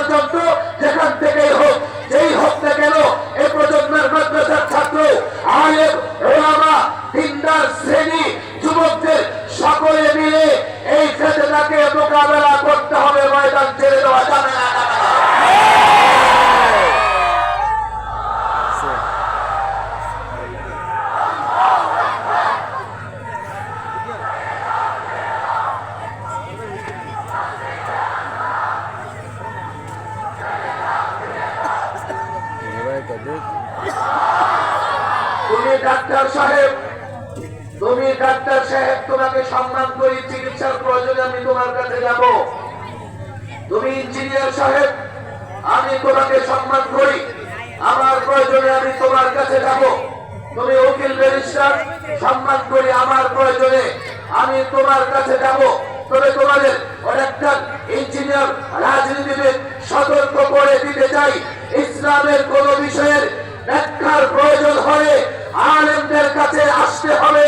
ষড়যন্ত্র যেখান থেকেই হোক, যেই হোক না কেন, এই প্রজন্মের মাদ্রাসার ছাত্র, আলেম, ওলামা, দিনদার শ্রেণী, যুবকদের সকলে মিলে এই ফিতনাকে মোকাবেলা করতে হবে। ময়দান ছেড়ে দেওয়া যাবে না। তুমি ডাক্তার সাহেব, তোমাকে সম্মান করি, চিকিৎসার প্রয়োজনে আমি তোমার কাছে যাব। তুমি ইঞ্জিনিয়ার সাহেব, আমি তোমাকে সম্মান করি, আমার প্রয়োজনে আমি তোমার কাছে যাব। তুমি উকিল ব্যারিস্টার, সম্মান করি, আমার প্রয়োজনে আমি তোমার কাছে যাব। তবে তোমাদের অনেকটা ইঞ্জিনিয়ার, রাজনীতিবিদ সতর্ক করে দিতে চাই, ইসলামের কোন বিষয়ের ব্যাখ্যার প্রয়োজন হলে আলেমদের কাছে আসতে হবে।